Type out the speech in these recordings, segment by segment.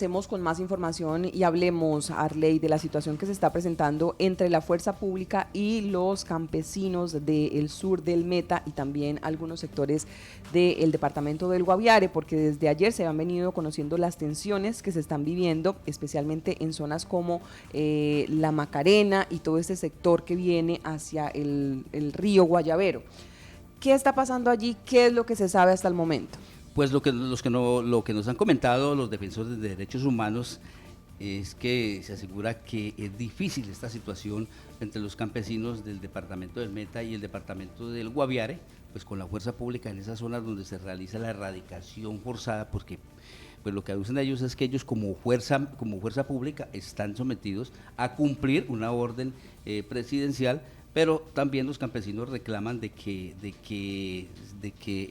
Hacemos con más información y hablemos, Arley, de la situación que se está presentando entre la fuerza pública y los campesinos del sur del Meta y también algunos sectores del departamento del Guaviare, porque desde ayer se han venido conociendo las tensiones que se están viviendo, especialmente en zonas como la Macarena y todo este sector que viene hacia el río Guayavero. ¿Qué está pasando allí? ¿Qué es lo que se sabe hasta el momento? Pues lo que nos han comentado los defensores de derechos humanos es que se asegura que es difícil esta situación entre los campesinos del departamento del Meta y el departamento del Guaviare, pues con la fuerza pública en esas zonas donde se realiza la erradicación forzada, porque pues lo que aducen ellos es que ellos como fuerza pública están sometidos a cumplir una orden presidencial, pero también los campesinos reclaman de que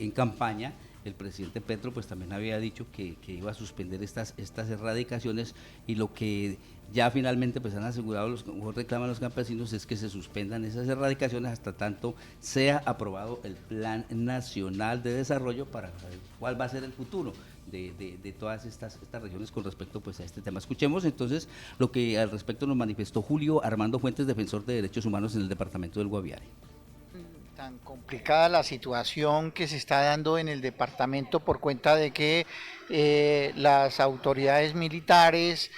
en campaña el presidente Petro pues también había dicho que iba a suspender estas erradicaciones, y lo que ya finalmente pues han asegurado reclaman los campesinos es que se suspendan esas erradicaciones hasta tanto sea aprobado el Plan Nacional de Desarrollo para saber cuál va a ser el futuro de todas estas regiones con respecto pues a este tema. Escuchemos entonces lo que al respecto nos manifestó Julio Armando Fuentes, defensor de derechos humanos en el departamento del Guaviare. Tan complicada la situación que se está dando en el departamento por cuenta de que las autoridades militares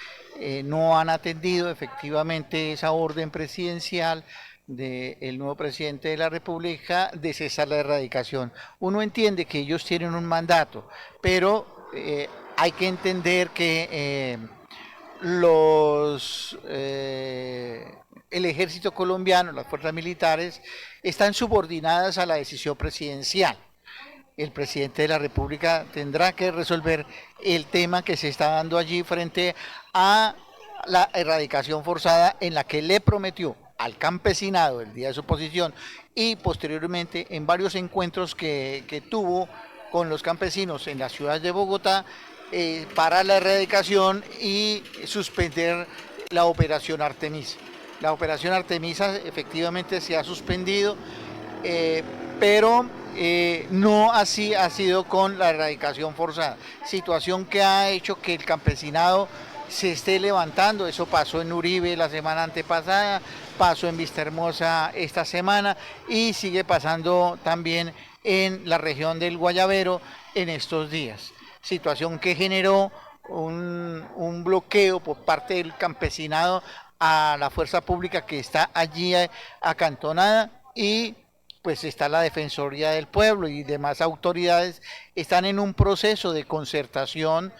no han atendido efectivamente esa orden presidencial del nuevo presidente de la República de cesar la erradicación. Uno entiende que ellos tienen un mandato, pero hay que entender que los el ejército colombiano, las fuerzas militares, están subordinadas a la decisión presidencial. El presidente de la República tendrá que resolver el tema que se está dando allí frente a la erradicación forzada en la que le prometió al campesinado el día de su posición y posteriormente en varios encuentros que tuvo con los campesinos en la ciudad de Bogotá para la erradicación y suspender la operación Artemisa. La operación Artemisa efectivamente se ha suspendido, pero no así ha sido con la erradicación forzada, situación que ha hecho que el campesinado se esté levantando. Eso pasó en Uribe la semana antepasada, pasó en Vistahermosa esta semana y sigue pasando también en la región del Guayavero en estos días. Situación que generó un bloqueo por parte del campesinado a la fuerza pública que está allí acantonada, y pues está la Defensoría del Pueblo y demás autoridades están en un proceso de concertación,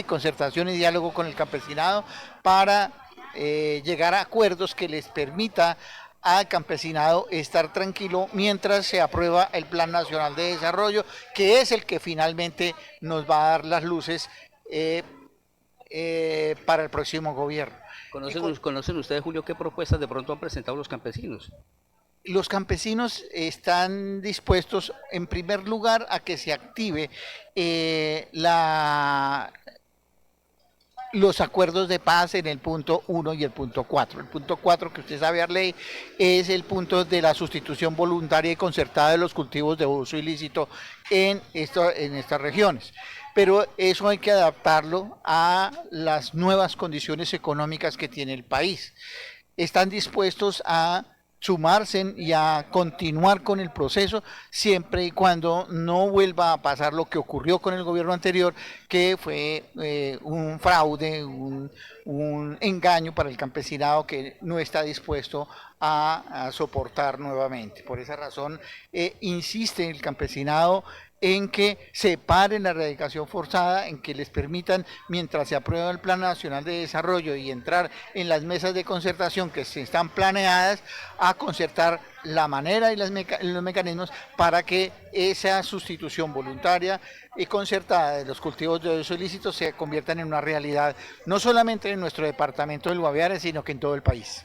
concertación y diálogo con el campesinado para llegar a acuerdos que les permita al campesinado estar tranquilo mientras se aprueba el Plan Nacional de Desarrollo, que es el que finalmente nos va a dar las luces para el próximo gobierno. ¿Conocen ustedes, Julio, qué propuestas de pronto han presentado los campesinos? Los campesinos están dispuestos, en primer lugar, a que se active los acuerdos de paz en el punto 1 y el punto 4. El punto 4, que usted sabe, Arley, es el punto de la sustitución voluntaria y concertada de los cultivos de uso ilícito en estas regiones. Pero eso hay que adaptarlo a las nuevas condiciones económicas que tiene el país. Están dispuestos a sumarse y a continuar con el proceso siempre y cuando no vuelva a pasar lo que ocurrió con el gobierno anterior, que fue un fraude, un engaño para el campesinado que no está dispuesto a soportar nuevamente. Por esa razón insiste el campesinado en que se pare la erradicación forzada, en que les permitan, mientras se aprueba el Plan Nacional de Desarrollo y entrar en las mesas de concertación que se están planeadas, a concertar la manera y los mecanismos para que esa sustitución voluntaria y concertada de los cultivos de uso ilícito se conviertan en una realidad, no solamente en nuestro departamento del Guaviare, sino que en todo el país.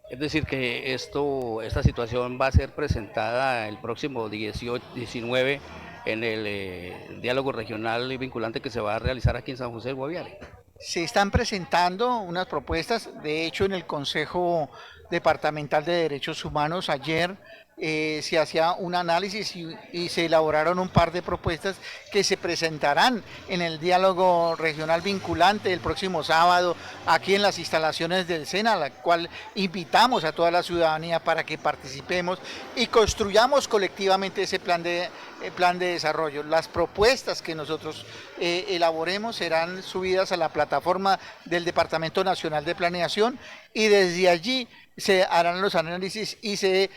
Es decir, que esta situación va a ser presentada el próximo 19 en el diálogo regional y vinculante que se va a realizar aquí en San José del Guaviare. Se están presentando unas propuestas, de hecho en el Consejo Departamental de Derechos Humanos. Ayer se hacía un análisis y se elaboraron un par de propuestas que se presentarán en el diálogo regional vinculante el próximo sábado aquí en las instalaciones del SENA, a la cual invitamos a toda la ciudadanía para que participemos y construyamos colectivamente ese plan de desarrollo. Las propuestas que nosotros elaboremos serán subidas a la plataforma del Departamento Nacional de Planeación y desde allí se harán los análisis y se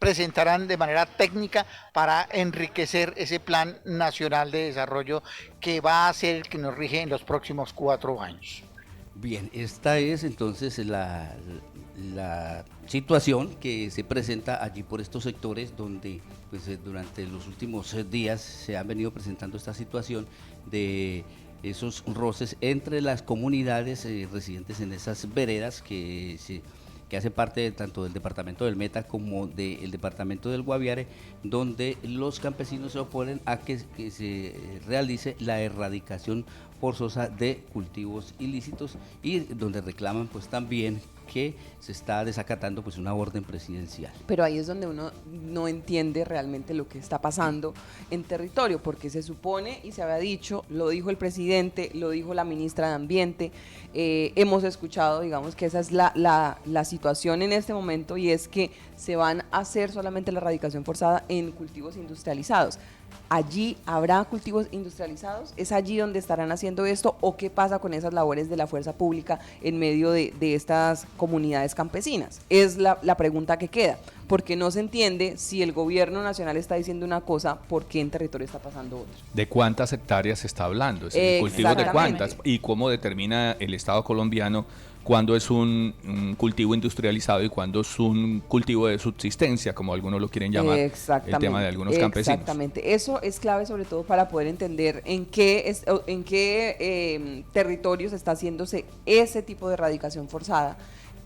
presentarán de manera técnica para enriquecer ese plan nacional de desarrollo que va a ser el que nos rige en los próximos 4 años. Bien, esta es entonces la situación que se presenta allí por estos sectores donde pues, durante los últimos días se ha venido presentando esta situación de esos roces entre las comunidades residentes en esas veredas que hace parte tanto del departamento del Meta como del departamento del Guaviare, donde los campesinos se oponen a que se realice la erradicación forzosa de cultivos ilícitos y donde reclaman pues también que se está desacatando pues una orden presidencial. Pero ahí es donde uno no entiende realmente lo que está pasando en territorio, porque se supone y se había dicho, lo dijo el presidente, lo dijo la ministra de Ambiente, hemos escuchado, digamos que esa es la situación en este momento, y es que se van a hacer solamente la erradicación forzada en cultivos industrializados. ¿Allí habrá cultivos industrializados? ¿Es allí donde estarán haciendo esto? ¿O qué pasa con esas labores de la fuerza pública en medio de estas comunidades campesinas? Es la pregunta que queda, porque no se entiende si el gobierno nacional está diciendo una cosa, ¿por qué en territorio está pasando otra? ¿De cuántas hectáreas se está hablando? Es decir, ¿cultivos de cuántas? ¿Y cómo determina el Estado colombiano cuándo es un cultivo industrializado y cuándo es un cultivo de subsistencia, como algunos lo quieren llamar, el tema de algunos campesinos? Exactamente, eso es clave sobre todo para poder entender en qué territorios está haciéndose ese tipo de erradicación forzada,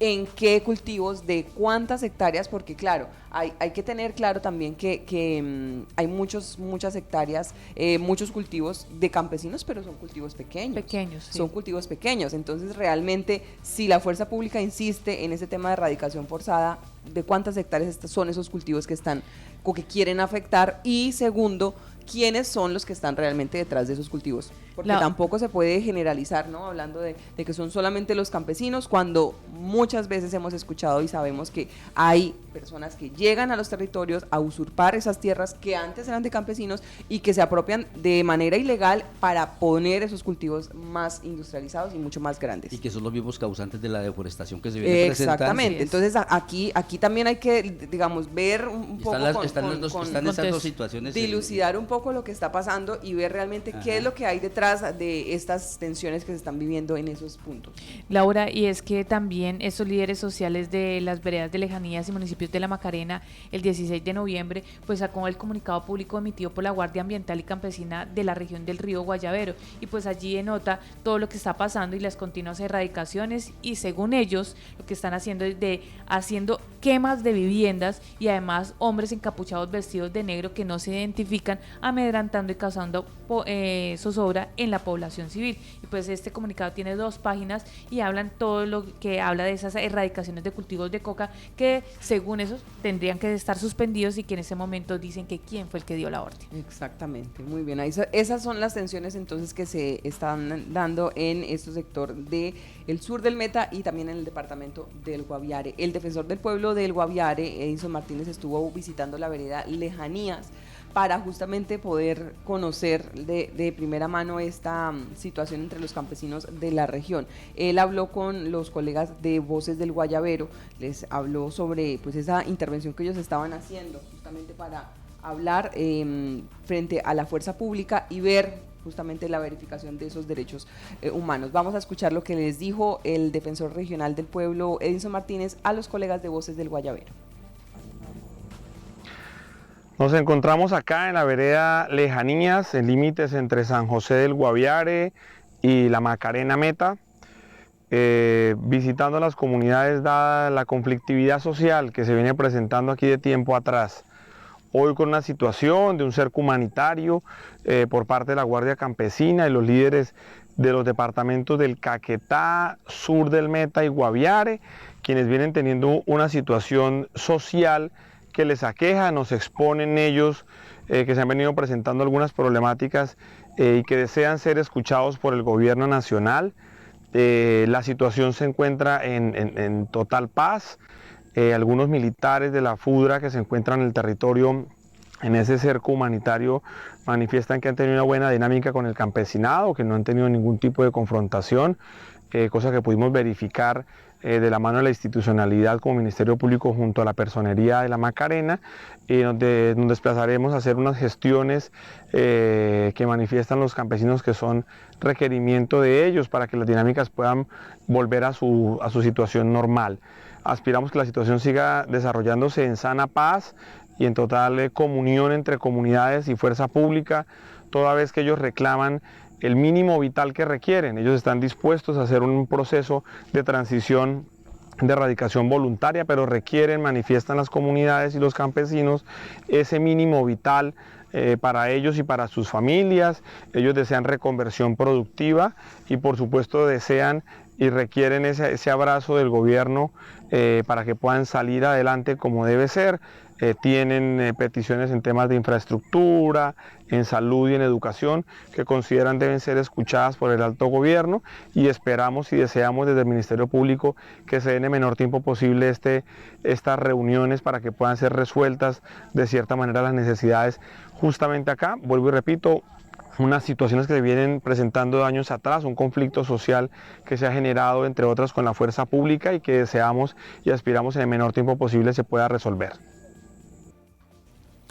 en qué cultivos, de cuántas hectáreas, porque claro, hay que tener claro también que hay muchas hectáreas, muchos cultivos de campesinos, pero son cultivos pequeños. Sí. Son cultivos pequeños, entonces realmente si la fuerza pública insiste en ese tema de erradicación forzada, ¿de cuántas hectáreas son esos cultivos que quieren afectar? Y segundo, ¿quiénes son los que están realmente detrás de esos cultivos? Porque tampoco se puede generalizar, ¿no? Hablando de que son solamente los campesinos, cuando muchas veces hemos escuchado y sabemos que hay personas que llegan a los territorios a usurpar esas tierras que antes eran de campesinos y que se apropian de manera ilegal para poner esos cultivos más industrializados y mucho más grandes. Y que son los mismos causantes de la deforestación que se viene presentando. Exactamente, entonces aquí también hay que, digamos, ver un poco están esas dos situaciones. Dilucidar un poco lo que está pasando y ver realmente qué es lo que hay detrás de estas tensiones que se están viviendo en esos puntos. Laura, y es que también estos líderes sociales de las veredas de Lejanías y municipios de La Macarena, el 16 de noviembre, pues sacó el comunicado público emitido por la Guardia Ambiental y Campesina de la región del río Guayavero, y pues allí denota todo lo que está pasando y las continuas erradicaciones, y según ellos, lo que están haciendo es haciendo quemas de viviendas y además hombres encapuchados vestidos de negro que no se identifican, amedrantando y causando zozobra en la población civil. Y pues este comunicado tiene 2 páginas y hablan todo lo que habla de esas erradicaciones de cultivos de coca que según esos tendrían que estar suspendidos y que en ese momento dicen que quién fue el que dio la orden. Exactamente, muy bien. Esas son las tensiones entonces que se están dando en este sector del sur del Meta y también en el departamento del Guaviare. El defensor del pueblo del Guaviare, Edison Martínez, estuvo visitando la vereda Lejanías para justamente poder conocer de primera mano esta situación entre los campesinos de la región. Él habló con los colegas de Voces del Guayavero, les habló sobre pues esa intervención que ellos estaban haciendo justamente para hablar frente a la fuerza pública y ver justamente la verificación de esos derechos humanos. Vamos a escuchar lo que les dijo el defensor regional del pueblo, Edison Martínez, a los colegas de Voces del Guayavero. Nos encontramos acá en la vereda Lejanías, en límites entre San José del Guaviare y la Macarena Meta, visitando las comunidades dada la conflictividad social que se viene presentando aquí de tiempo atrás. Hoy con una situación de un cerco humanitario por parte de la Guardia Campesina y los líderes de los departamentos del Caquetá, sur del Meta y Guaviare, quienes vienen teniendo una situación social que les aqueja, nos exponen ellos que se han venido presentando algunas problemáticas y que desean ser escuchados por el gobierno nacional. La situación se encuentra en total paz. Algunos militares de la FUDRA que se encuentran en el territorio, en ese cerco humanitario, manifiestan que han tenido una buena dinámica con el campesinado, que no han tenido ningún tipo de confrontación, cosa que pudimos verificar de la mano de la institucionalidad como Ministerio Público junto a la Personería de la Macarena, donde nos desplazaremos a hacer unas gestiones que manifiestan los campesinos que son requerimiento de ellos para que las dinámicas puedan volver a su situación normal. Aspiramos que la situación siga desarrollándose en sana paz y en total comunión entre comunidades y fuerza pública, toda vez que ellos reclaman el mínimo vital que requieren. Ellos están dispuestos a hacer un proceso de transición de erradicación voluntaria, pero requieren, manifiestan las comunidades y los campesinos, ese mínimo vital para ellos y para sus familias. Ellos desean reconversión productiva y por supuesto desean y requieren ese abrazo del gobierno para que puedan salir adelante como debe ser. Tienen peticiones en temas de infraestructura, en salud y en educación que consideran deben ser escuchadas por el alto gobierno, y esperamos y deseamos desde el Ministerio Público que se den el menor tiempo posible estas reuniones para que puedan ser resueltas de cierta manera las necesidades justamente acá. Vuelvo y repito, unas situaciones que se vienen presentando de años atrás, un conflicto social que se ha generado entre otras con la fuerza pública y que deseamos y aspiramos en el menor tiempo posible se pueda resolver.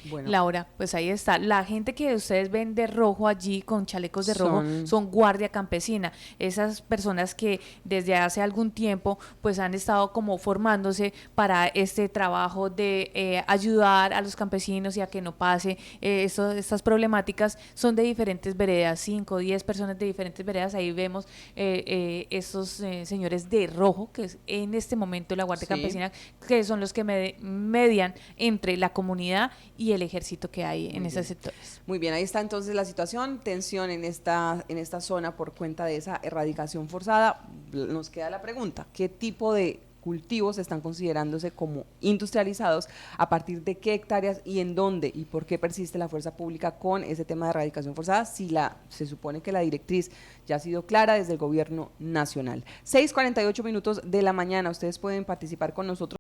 Bueno. Laura, pues ahí está. La gente que ustedes ven de rojo allí, con chalecos de rojo, son guardia campesina. Esas personas que desde hace algún tiempo pues han estado como formándose para este trabajo de ayudar a los campesinos y a que no pase estas problemáticas. Son de diferentes veredas, 5 o 10 personas de diferentes veredas. Ahí vemos estos señores de rojo, que es en este momento la guardia campesina, que son los que median entre la comunidad y el ejército que hay en esos sectores. Muy bien, ahí está entonces la situación, tensión en esta zona por cuenta de esa erradicación forzada. Nos queda la pregunta, ¿qué tipo de cultivos están considerándose como industrializados? ¿A partir de qué hectáreas y en dónde? ¿Y por qué persiste la fuerza pública con ese tema de erradicación forzada? Si se supone que la directriz ya ha sido clara desde el gobierno nacional. 6:48 minutos de la mañana, ustedes pueden participar con nosotros.